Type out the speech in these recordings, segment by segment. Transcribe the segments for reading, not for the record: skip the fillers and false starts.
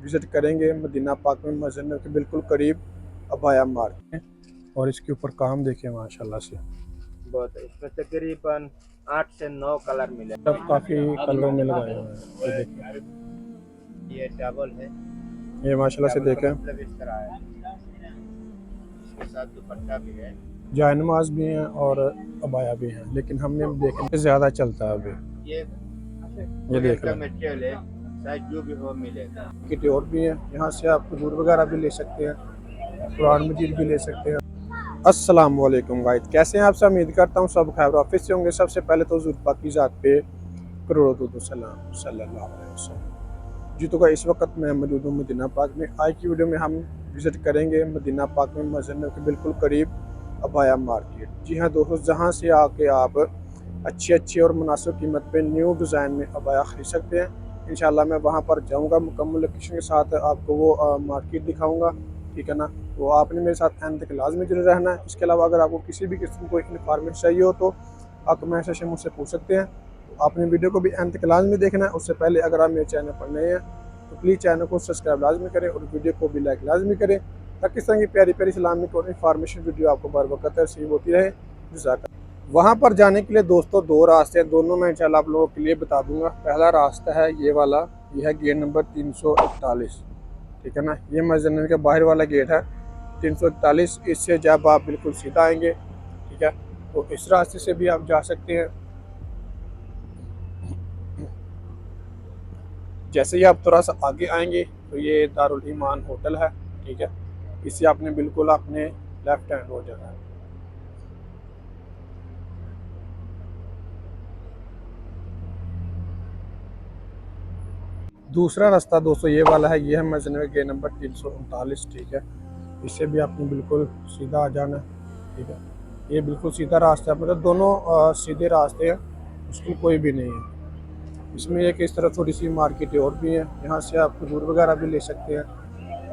Visit करेंगे Medina पाक में मस्जिद के बिल्कुल करीब अबाया मार्केट। और इसके ऊपर काम देखिए माशाल्लाह से, बहुत है। इसमें तकरीबन 8 से 9 कलर मिले। सब काफ़ी कलरों में लगाए हुए हैं। ये देखिए, ये डबल है। ये माशाल्लाह से डबल का देखें, मतलब इस तरह है। इसके साथ दुपट्टा भी है। जायनमाज भी हैं और अबाया भी हैं, लेकिन हमने देखने ज़्यादा चलता है अभी। ये ये कोयल देख का लें, मटेरियल है, साइज जो भी हो मिलेगा। किटी और भी हैं, यहाँ से आप खजूर वगैरह भी ले सकते हैं, कुरान मजीद भी ले सकते हैं। अस्सलाम वालेकुम गाइस, कैसे हैं आप सब? उम्मीद करता हूँ सब खैर ऑफिस से होंगे। सबसे पहले तो हुज़ूर पाक की ज़ात पे करोड़ों दुरूद व सलाम सल्लल्लाहु अलैहि वसल्लम। जी तो गाइस, इस वक्त मैं मौजूद हूँ मदीना पाक में। आज की वीडियो में हम विज़िट करेंगे मदीना पाक में मस्जिद के बिल्कुल करीब अबाया मार्केट। जी हाँ दोस्तों, जहाँ से आके आप अच्छी अच्छी और मुनासिब कीमत पे न्यू डिज़ाइन में अबाया ख़रीद सकते हैं। इंशाल्लाह मैं वहाँ पर जाऊँगा, मुकम्मल लोकेशन के साथ आपको वो मार्केट दिखाऊँगा, ठीक है ना। तो आपने मेरे साथ एंड तक लाजमी जुड़े रहना है। इसके अलावा अगर आपको किसी भी किस्म को इन्फॉर्मेशन चाहिए हो तो आप कमेंट सेक्शन में मुझसे पूछ सकते हैं। तो आपने वीडियो को भी एंड तक लाजमी देखना है। उससे पहले अगर आप मेरे चैनल पर नए हैं तो प्लीज़ चैनल को सब्सक्राइब लाजमी करें और वीडियो को भी लाइक लाजमी करें, ताकि इस तरह की प्यारी प्यारी इस्लामिक और इन्फॉर्मेशन वीडियो आपको बर वक्त रिसीव होती रहे। जज़ाक। वहाँ पर जाने के लिए दोस्तों दो रास्ते हैं, दोनों मैं इंशाल्लाह आप लोगों के लिए बता दूंगा। पहला रास्ता है ये वाला, ये है गेट नंबर 341, ठीक है ना। ये मस्जिद के बाहर वाला गेट है 341। इससे जब आप बिल्कुल सीधा आएंगे, ठीक है, तो इस रास्ते से भी आप जा सकते हैं। जैसे ही आप थोड़ा सा आगे आएंगे तो ये दारुल ईमान होटल है, ठीक है। इसे आपने बिल्कुल अपने लेफ्ट हैंड हो जाना है। दूसरा रास्ता दोस्तों ये वाला है, ये है मस्जिद गेट नंबर 339, ठीक है। इससे भी आपने बिल्कुल सीधा आ जाना है, ठीक है। ये बिल्कुल सीधा रास्ता है, मतलब दोनों सीधे रास्ते हैं, मुश्किल कोई भी नहीं है। इसमें एक इस तरह थोड़ी सी मार्केट और भी है, यहाँ से आप खजूर वगैरह भी ले सकते हैं,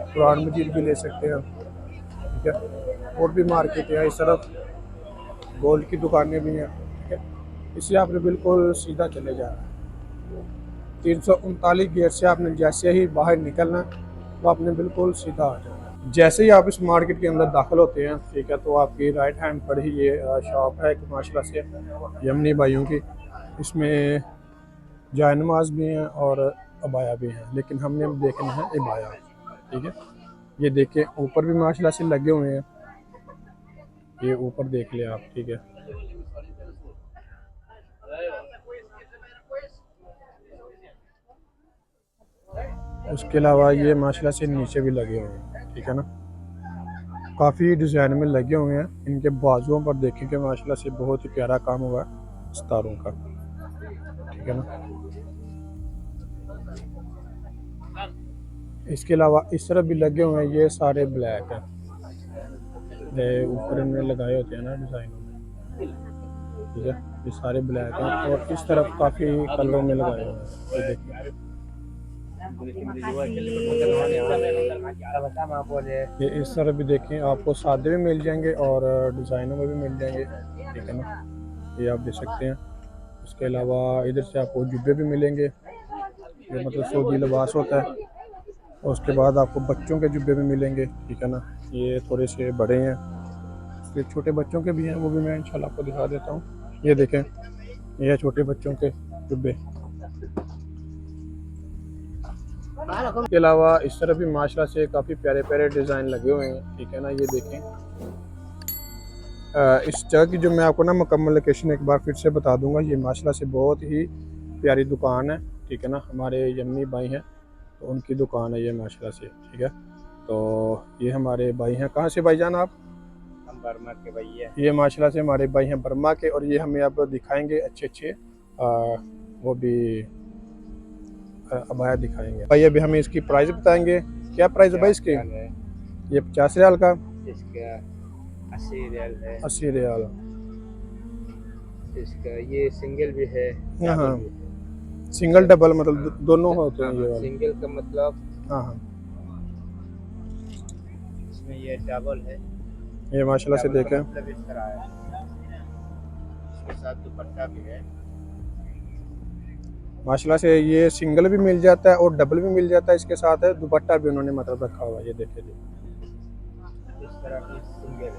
कुरान मजीद भी ले सकते हैं, ठीक है। और भी मार्केट है इस तरफ, गोल्ड की दुकानें भी हैं, ठीक है। इससे आपने बिल्कुल सीधा चले जाना है। 339 गेट से आपने जैसे ही बाहर निकलना तो आपने बिल्कुल सीधा आ जाना। जैसे ही आप इस मार्केट के अंदर दाखिल होते हैं, ठीक है, तो आपकी राइट हैंड पर ही ये शॉप है एक माशाल्लाह से यमनी भाइयों की। इसमें जायनमाज भी हैं और अबाया भी हैं, लेकिन हमने देखना है अबाया, ठीक है। ये देखें, ऊपर भी माशाल्लाह से लगे हुए हैं, ये ऊपर देख ले आप, ठीक है। उसके अलावा ये माशाल्लाह से नीचे भी लगे हुए हैं, ठीक है ना। काफ़ी डिज़ाइन में लगे हुए हैं। इनके बाजुओं पर देखेंगे माशाल्लाह से बहुत ही प्यारा काम हुआ है सितारों का, ठीक है ना। इसके अलावा इस तरफ भी लगे हुए हैं, ये सारे ब्लैक हैं, ये ऊपर इनमें लगाए होते हैं ना डिज़ाइनों में, ठीक है। ये सारे ब्लैक हैं और इस तरफ काफ़ी कलरों में लगाए हुए हैं, ये देखिए। ये इस तरफ भी देखें, आपको सादे भी मिल जाएंगे और डिज़ाइनों में भी मिल जाएंगे, ठीक है ना। ये आप देख सकते हैं। इसके अलावा इधर से आपको जुब्बे भी मिलेंगे, जो मतलब सऊदी लिबास होता है। और उसके बाद आपको बच्चों के जुब्बे भी मिलेंगे, ठीक है ना। ये थोड़े से बड़े हैं, फिर छोटे बच्चों के भी हैं, वो भी मैं इंशाल्लाह आपको दिखा देता हूँ। ये देखें, ये है छोटे बच्चों के जुब्बे। इसके अलावा इस तरफ भी माशाल्लाह से काफ़ी प्यारे प्यारे डिज़ाइन लगे हुए हैं, ठीक है ना। ये देखें, इस जगह की जो मैं आपको ना मुकम्मल लोकेशन एक बार फिर से बता दूंगा। ये माशाल्लाह से बहुत ही प्यारी दुकान है, ठीक है ना। हमारे यमनी भाई हैं तो उनकी दुकान है ये माशाल्लाह से, ठीक है। तो ये हमारे भाई हैं, कहाँ से भाईजान आप? हम बर्मा के भैया। ये माशाल्लाह से हमारे भाई हैं बर्मा के, और ये हमें अब दिखाएंगे अच्छे अच्छे वो भी अबाया दिखाएंगे। भाई अभी हमें इसकी प्राइस बताएंगे, क्या प्राइस है भाई इसकी? ये 50 रियाल का, इसका 80 रियाल है। 80 रियाल। इसका ये सिंगल भी है, हाँ डबल हाँ, भी है। सिंगल डबल मतलब दोनों होते हैं ये वाले। सिंगल का मतलब हाँ हाँ, इसमें ये डबल है। ये माशाल्लाह से डबल का देखें, मतलब इस तरह है। इसके साथ दुपट्टा भी है। माशाल्लाह से ये सिंगल भी मिल जाता है और डबल भी मिल जाता है, इसके साथ है दुपट्टा भी उन्होंने मतलब रखा हुआ है, ये देखिए जी। इस तरह की सिंगल है।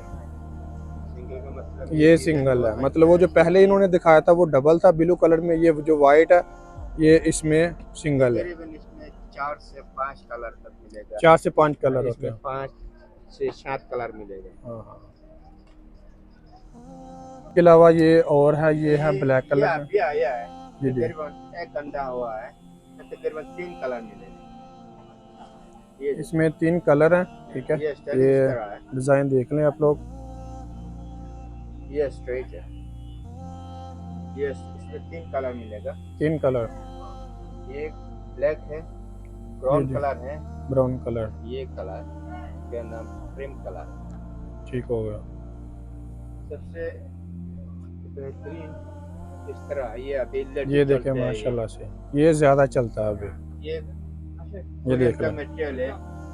सिंगल का मतलब ये सिंगल है, मतलब वो जो पहले इन्होंने दिखाया था वो डबल था ब्लू कलर में, ये जो वाइट है ये इसमें सिंगल है। तकरीबन इसमें 4 से 5 कलर तक मिलेगा। 4 से 5 कलर होते इसमें हैं। 5 से 7 कलर मिलेगा। हाँ हाँ। इसके अलावा ये और है, ये है ब्लैक ये कलर में। अभी आया है, जी जी। तकरीबन एक घंटा हुआ है, तकरीबन 3 कलर मिलेगा। ये इसमें 3 कलर हैं, ठीक है। ये स्टाइल ये इस तरह है, डिज़ाइन देख लें आप लोग। ये स्ट्रेट है, ये इसमें 3 कलर मिलेगा। 3 कलर। ये ब्लैक है, जी ब्राउन जी। कलर है, ब्राउन कलर। ये कलर क्या नाम क्रीम कलर। ठीक हो गया। सबसे बेहतरीन इस तरह ये अभी ये देखें माशाल्लाह से ये ज़्यादा चलता है अभी। ये देख का लें। मटेरियल है,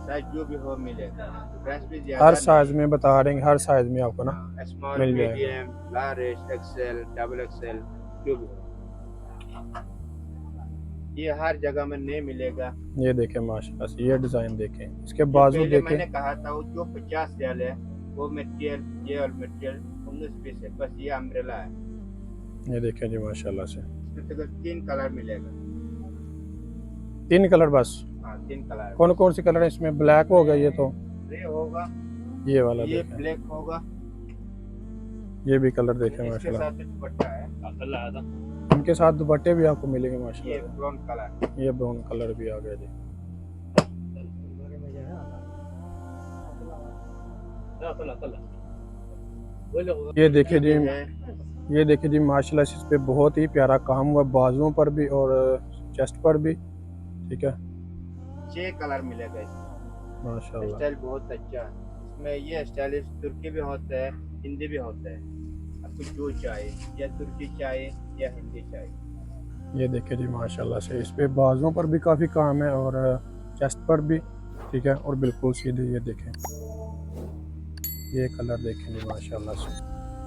साइज जो भी हो मिलेगा, प्राइस भी ज्यादा हर साइज में बता रहे हैं, हर साइज में आपको ना स्मॉल मिल जाएगा। Medium large XL double XL जो भी हो, ये हर जगह में नहीं मिलेगा। ये देखें माशाल्लाह से, ये डिज़ाइन देखें, इसके जो बाजू पहले देखें। मैंने कहा था वो जो 50 रियाल है वो मटेरियल, ये और मटेरियल 19 पीस है, बस ये अम्ब्रेला है। ये देखें जी माशाल्लाह से। इसमें तो 3 कलर मिलेगा। 3 कलर बस। हाँ 3 कलर। कौन कौन से कलर है इसमें? ब्लैक हो गया ये तो, ग्रे होगा, ये वाला ये देखें, ब्लैक होगा, ये भी कलर देखें इसके माशाल्लाह। साथ एक दुपट्टा है, इनके साथ दुपट्टे भी आपको मिलेंगे ये माशाल्लाह। Brown colour. ये ब्राउन कलर भी आ गया जी। ये देखिए जी, ये देखिए जी माशाल्लाह से, इस पे बहुत ही प्यारा काम हुआ, बाजुओं पर भी और चेस्ट पर भी, ठीक है 6 कलर मिलेगा इसमें। माशाल्लाह। स्टाइल बहुत अच्छा है, इसमें ये स्टाइल तुर्की भी होता है, हिंदी भी होता है, आपको जो चाहिए, या तुर्की चाहिए या हिंदी चाहिए। ये देखिए जी माशाल्लाह से, इस पे बाजुओं पर भी काफ़ी काम है और चेस्ट पर भी, ठीक है। और बिल्कुल सीधे ये देखें, ये कलर देखें जी माशाल्लाह से।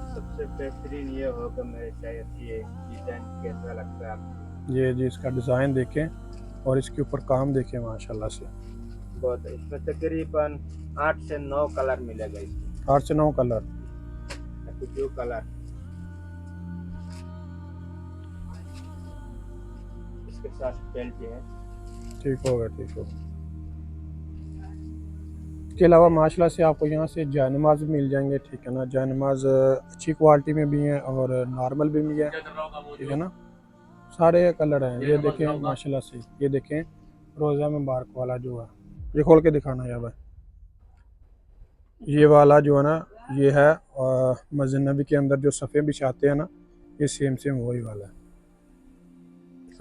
सबसे बेहतरीन ये होगा मेरे शायद, ये डिजाइन कैसा लगता है आपको। ये जी इसका डिज़ाइन देखें और इसके ऊपर काम देखें माशाल्लाह से। बहुत है, इसमें तकरीबन 8 से 9 कलर मिलेगा इसमें। 8 से 9 कलर। आपको जो कलर, इसके साथ बेल्ट भी है। ठीक होगा, ठीक होगा। इसके अलावा माशाल्लाह से आपको यहाँ से जायनमाज भी मिल जाएंगे, ठीक है ना। जायनमाज अच्छी क्वालिटी में भी हैं और नॉर्मल भी है, ठीक है ना। सारे कलर हैं। ये देखें माशाल्लाह से, ये देखें रोज़ा मुबारक वाला जो है, ये खोल के दिखाना है भाई। ये वाला जो है ना, ये है मस्जिद नबी के अंदर जो सफ़े बिछाते हैं ना, ये सेम सेम वही वाला है।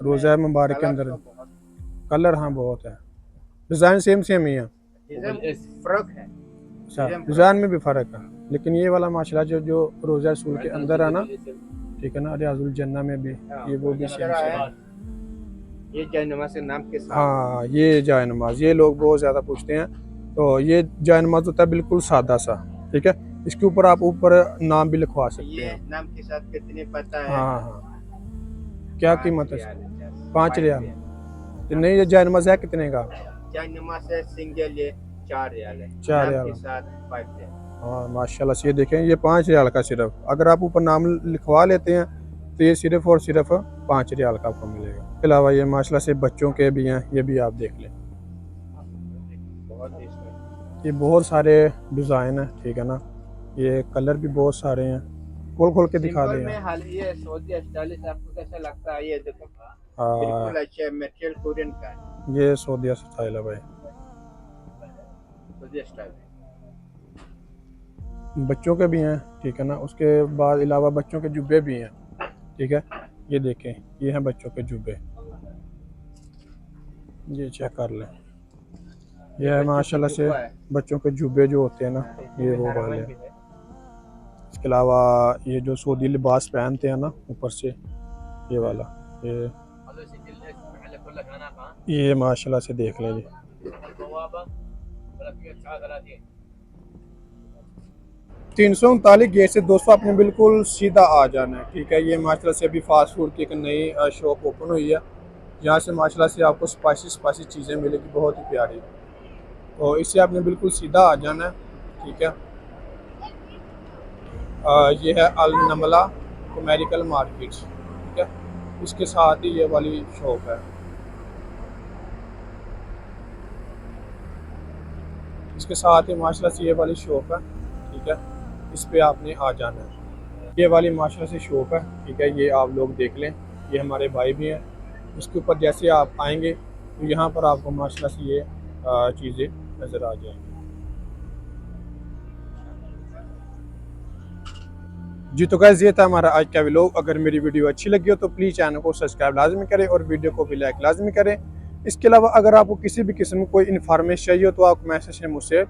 रोज़ा मुबारक के अंदर कलर हाँ बहुत है, डिज़ाइन सेम सेम ही है, फर्क है, अच्छा डिज़ाइन में भी फ़र्क है। लेकिन ये वाला माशाल्लाह जो रोज़ा रसूल के अंदर है ना, ठीक है ना, रियाजुल जन्ना में भी ये वो भी सेम सेम है। ये जाय नमाज के नाम के साथ। हाँ ये जाय नमाज, ये लोग बहुत ज़्यादा पूछते हैं। तो ये जाय नमाज होता है बिल्कुल सादा सा, ठीक है। इसके ऊपर आप ऊपर नाम भी लिखवा सकते ये हैं। नाम के साथ कितने पता है? हाँ हाँ, क्या कीमत है? 5 रियाल। रियाल। नहीं ये जाय नमाज है कितने का? जाय नमाज है सिंगल, ये 4 रियाल है, 4 नाम रियाल के साथ 5 रियाल। हाँ माशाल्लाह से। ये देखें ये 5 रियाल का सिर्फ, अगर आप ऊपर नाम लिखवा लेते हैं तो ये सिर्फ और सिर्फ 5 रियाल का आपको मिलेगा। इसके अलावा ये माशाल्लाह से बच्चों के भी हैं, ये भी आप देख लें। बहुत इसमें ये बहुत सारे डिज़ाइन है, ठीक है ना। ये कलर भी बहुत सारे हैं, खोल खोल के दिखा सिंपल दें। में हाल ये सऊदी स्टाइलिश आपको कैसा लगता है? ये देखो हाँ बिल्कुल अच्छा मटेरियल कोरियन का है, ये सऊदी स्टाइल है भाई, सऊदी स्टाइल। बच्चों के भी हैं, ठीक है ना। उसके बाद अलावा बच्चों के जुब्बे भी हैं, ठीक है। ये देखें ये हैं बच्चों के जुब्बे, ये चेक कर लें। ये है माशाल्लाह से बच्चों के जुब्बे जो होते हैं ना, ये वो वाले हैं। इसके अलावा ये जो सऊदी लिबास पहनते हैं ना ऊपर से, ये वाला, ये माशाल्लाह से देख लें जी। 339 गेट से दोस्तों आपने बिल्कुल सीधा आ जाना है, ठीक है। ये माशाल्लाह से अभी फास्ट फूड की एक नई शॉप ओपन हुई है, यहाँ से माशाल्लाह से आपको स्पाइसी चीज़ें मिलेगी बहुत ही प्यारी। तो इससे आपने बिल्कुल सीधा आ जाना है, ठीक है। ये है अल नमला कमेरिकल मार्केट, ठीक है। इसके साथ ही ये वाली शॉप है, इसके साथ ही माशाल्लाह से ये वाली शॉप है, ठीक है। इस पे आपने आ जाना है। ये वाली माशाल्लाह से शॉप है, ठीक है। ये आप लोग देख लें, ये हमारे भाई भी हैं। इसके ऊपर जैसे आप आएंगे तो यहाँ पर आपको माशाल्लाह से ये चीज़ें नज़र आ जाएंगी। जी तो गाइस ये था हमारा आज का व्लॉग। अगर मेरी वीडियो अच्छी लगी हो तो प्लीज़ चैनल को सब्सक्राइब लाजमी करें और वीडियो को भी लाइक लाजमी करें। इसके अलावा अगर आपको किसी भी किस्म की कोई इन्फॉर्मेशन चाहिए हो तो आप मैसेज से मुझसे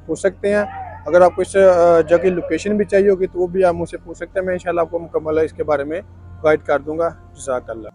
पूछ सकते हैं। अगर आपको इस जगह की लोकेशन भी चाहिए होगी तो वो भी आप मुझसे पूछ सकते हैं। मैं इंशाल्लाह आपको मुकम्मल इसके बारे में गाइड कर दूँगा। जज़ाकल्लाह।